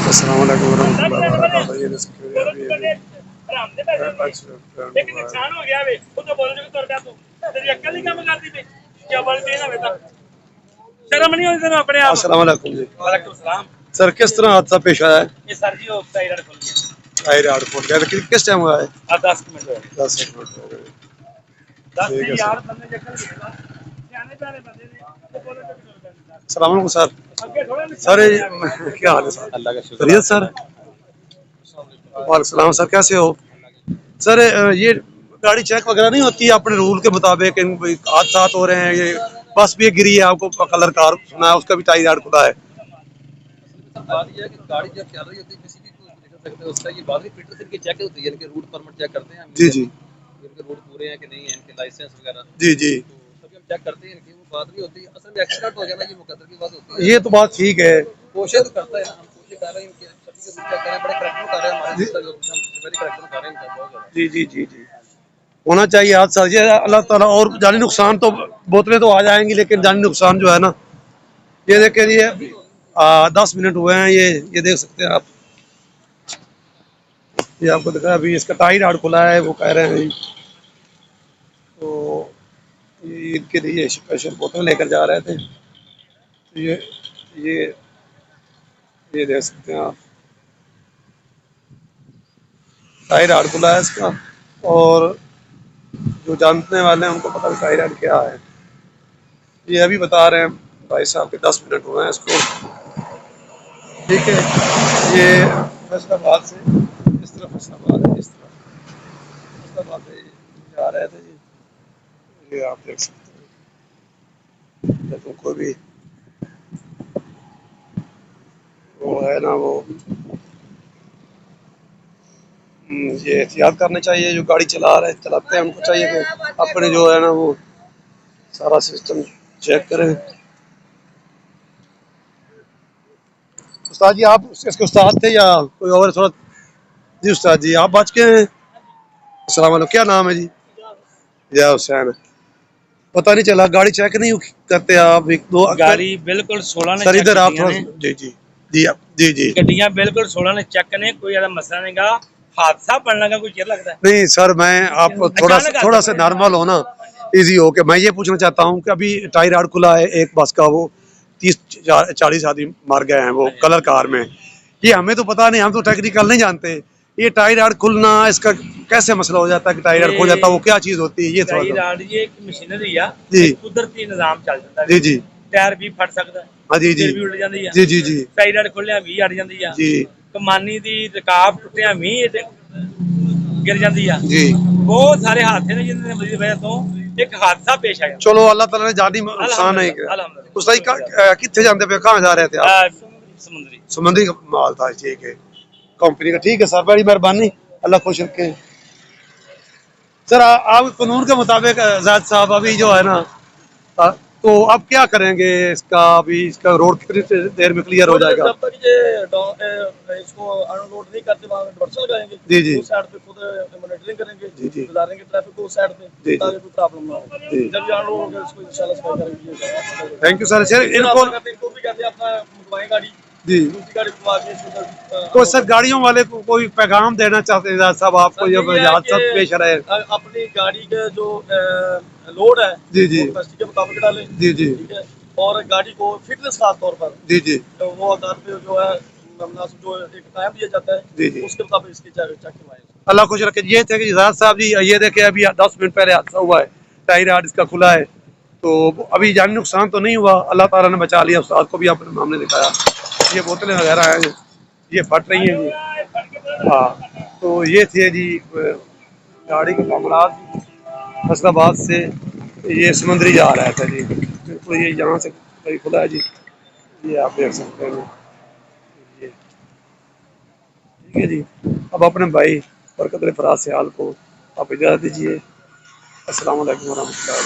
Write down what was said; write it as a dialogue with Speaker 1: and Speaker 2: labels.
Speaker 1: अस्सलाम वालेकुम रहमतुल्लाहि व बरकातहू। ये देखिए अभी
Speaker 2: एक नुकसान हो गया वे वो तो बोल जो तोड़ पे तू तेरी अक्ल ही काम करती थी क्या बोल के ना बेटा शर्म नहीं होती तेरे अपने आप।
Speaker 1: अस्सलाम वालेकुम जी।
Speaker 2: वालेकुम सलाम।
Speaker 1: सर किस तरह हादसा पेश आया है?
Speaker 2: ये सर जी वो टायर खुल गया।
Speaker 1: टायर आड़ फूट गया। किस टाइम हुआ है?
Speaker 2: 10 मिनट हो गए।
Speaker 1: 10 मिनट हो गए।
Speaker 2: 10
Speaker 1: ठीक है
Speaker 2: नहीं
Speaker 1: सर।
Speaker 2: यार बंदे जकल गया सियाने प्यारे बंदे ने तो बोले तो
Speaker 1: अस्सलाम वालेकुम सर।
Speaker 2: आगे थोड़ा
Speaker 1: सर
Speaker 2: नुकसान हो गया।
Speaker 1: क्या हाल है सर?
Speaker 2: अल्लाह का शुक्र
Speaker 1: खैरियत सर? वालेकुम सलाम सर, कैसे हो? सर ये गाड़ी चेक वगैरह नहीं होती है अपने रूल के मुताबिक? हादसा हो रहे हैं, ये बस भी गिरी है, आपको कलर कार सुना है, उसका भी टायर आड़ खुला है।
Speaker 3: बात ये है कि गाड़ी जब चल रही होती है किसी भी को निकल सकते हैं उसका ये बाहरी फिल्टर से इनकी चेक होती है, इनके रूट परमिट चेक करते हैं हम
Speaker 1: जी जी
Speaker 3: इनके रूट पूरे हैं कि नहीं है, इनके लाइसेंस वगैरह
Speaker 1: जी जी।
Speaker 3: तो सभी हम चेक करते हैं इनकी। वो बात नहीं होती असल में एक्सीडेंट हो जाना ये मुकद्दर की बात होती है।
Speaker 1: ये तो बात ठीक है।
Speaker 3: कोशिश तो करता है ना, हम कोशिश कर रहे हैं इनके सभी के रूट चेक करें, बड़े करेक्टर कर रहे हैं हमारे
Speaker 1: जी
Speaker 3: सिस्टर जो हम वेरी करेक्टर कर रहे हैं इनका बहुत ज़्यादा।
Speaker 1: जी जी जी जी। होना चाहिए हादसा ये, अल्लाह ताला। और जानी नुकसान तो बोतलें तो आ जाएंगी, लेकिन जानी नुकसान जो है ना, ये देख के ये 10 मिनट हुए हैं। ये देख सकते हैं आप। ये आपको दिखा अभी इसका टायर आड़ खुला है, वो कह रहे हैं। तो ये इनके लिए स्पेशल बोतल लेकर जा रहे थे। तो ये ये देख सकते हैं आप, टायर आड़ खुला है इसका। और जो जानने वाले हैं उनको पता है टायर आड़ क्या है। ये अभी बता रहे हैं भाई साहब के 10 मिनट हुए हैं इसको। ठीक है। ये फैसलाबाद से इस तरफ, फैसलाबाद है इस तरफ, फैसलाबाद से जा रहे थे जी। ये आप देख सकते हैं। देखो कोई भी वो है ना, वो ये एहतियात करने चाहिए। जो गाड़ी चलाते हैं उनको चाहिए कि अपने जो है ना वो सारा सिस्टम चेक करें। उस्ताद जी, आप इसके उस्ताद थे या कोई और? थोड़ा जी उस्ताद जी, आप बच के हैं। अस्सलाम वालेकुम, क्या नाम है जी? या हुसैन। पता नहीं चला, गाड़ी चेक नहीं करते आप? एक दो
Speaker 2: गाड़ी बिल्कुल 16 ने
Speaker 1: सर
Speaker 2: चेक
Speaker 1: इधर आप
Speaker 2: कीतियां
Speaker 1: थोड़ा।
Speaker 2: ने
Speaker 1: जी जी जी आप जी जी।
Speaker 2: गड्डियां बिल्कुल 16 ने चेक ने कोई ज्यादा मसला नहीं गा। हादसा पड़ने का कोई चिर लगता है
Speaker 1: नहीं सर, मैं आप
Speaker 2: अचानक
Speaker 1: थोड़ा
Speaker 2: हादसा
Speaker 1: सा
Speaker 2: पड़ जाता
Speaker 1: नॉर्मल हो ना, इजी हो के मैं ये पूछना चाहता हूँ कि अभी टायर आड़ खुला है एक बस का, वो 30-40 आदमी मर गए हैं वो कलर कार में। ये हमें तो पता नहीं, हम तो टेक्निकल नहीं जानते। ये टायर आड़ खुलना, इसका कैसे मसला हो जाता है कि टायर आड़ खुल जाता है? वो
Speaker 2: ये
Speaker 1: क्या चीज़ होती है ये थोड़ा
Speaker 2: टायर
Speaker 1: सा?
Speaker 2: आड़ ये एक मशीनरी आ
Speaker 1: जी
Speaker 2: एक कुदरती निजाम चल ਜਾਂਦਾ
Speaker 1: जी
Speaker 2: ਹੈ
Speaker 1: जी।
Speaker 2: ਟਾਇਰ ਵੀ ਫਟ ਸਕਦਾ
Speaker 1: हाँ जी जी
Speaker 2: ਸਿਰ ਵੀ ਉਲਟ ਜਾਂਦੀ ਆ
Speaker 1: जी जी जी
Speaker 2: ਟਾਇਰ ਆੜ ਖੁੱਲਿਆ ਵੀ ਅੜ ਜਾਂਦੀ ਆ
Speaker 1: जी
Speaker 2: ਕਮਾਨੀ ਦੀ ਰਕਾਬ ਟੁੱਟਿਆ ਵੀ गिर जाती है।
Speaker 1: जी।
Speaker 2: बहुत सारे हादसे ने जिनकी वजह तो एक हादसा पेश आया।
Speaker 1: चलो अल्लाह ताला ने जानी नुकसान नहीं किया।
Speaker 2: अल्हम्दुलिल्लाह
Speaker 1: उस कितने जाते पे, कहाँ जा रहे थे आप?
Speaker 2: समुद्री
Speaker 1: समुद्री माल था, ठीक है। कंपनी का, ठीक है सर, बड़ी मेहरबानी, अल्लाह खुश रखे। सर आप कानून के मुताबिक आजाद साहब अभी जो है ना, आ, तो अब क्या करेंगे इसका? अभी इसका रोड कितनी देर में क्लियर हो जाएगा?
Speaker 3: जब तक ये इसको अनलोड नहीं करते वहाँ डॉक्टर लगाएंगे
Speaker 1: जी जी
Speaker 3: उस साइड पे खुद मॉनिटरिंग करेंगे,
Speaker 1: जी जी
Speaker 3: गुजारेंगे ट्रैफिक को उस साइड पे
Speaker 1: जी जी
Speaker 3: ताकि कोई प्रॉब्लम ना हो।
Speaker 1: जी।
Speaker 3: जब ये अनलोड होगा इसको इंशाल्लाह सफाई करेंगे।
Speaker 1: Thank you sir. सर
Speaker 3: इनको भी कहते हैं अपना मुकवाएं गाड़ी,
Speaker 1: जी।
Speaker 3: दूसरी गाड़ी घुमा के इसको
Speaker 1: तो सर गाड़ियों वाले को कोई पैगाम देना चाहते हैं आजाद साहब आपको, जब हादसा पेश रहे?
Speaker 3: अपनी गाड़ी के जो लोड है
Speaker 1: जी जी
Speaker 3: वो कैपेसिटी के मुताबिक डालें।
Speaker 1: जी जी
Speaker 3: ठीक है। और गाड़ी को फिटनेस खास तौर पर
Speaker 1: जी जी
Speaker 3: तो वो आधार पे जो है जो एक टाइम दिया जाता है
Speaker 1: जी जी।
Speaker 3: उसके मुताबिक इसकी चेक करवाएं।
Speaker 1: अल्लाह खुश रखे। ये थे कि आजाद साहब जी, ये देखे अभी 10 मिनट पहले हादसा हुआ है, टायर आड़ इसका खुला है। तो अभी जानी नुकसान तो नहीं हुआ, अल्लाह ताला ने बचा लिया। उस्ताद को भी आपने सामने दिखाया। ये बोतलें वगैरह हैं, ये फट रही हैं जी। हाँ, तो ये थे जी गाड़ी के कामराज फैसलाबाद से। ये समुद्री जा रहा था जी, बिल्कुल ये यहाँ से कहीं खुला है जी। ये आप देख सकते हैं ये, ठीक है जी। अब अपने भाई बरकत फराज सियाल को आप इजाज़त दीजिए। अस्सलाम वालेकुम वरहमतुल्लाह।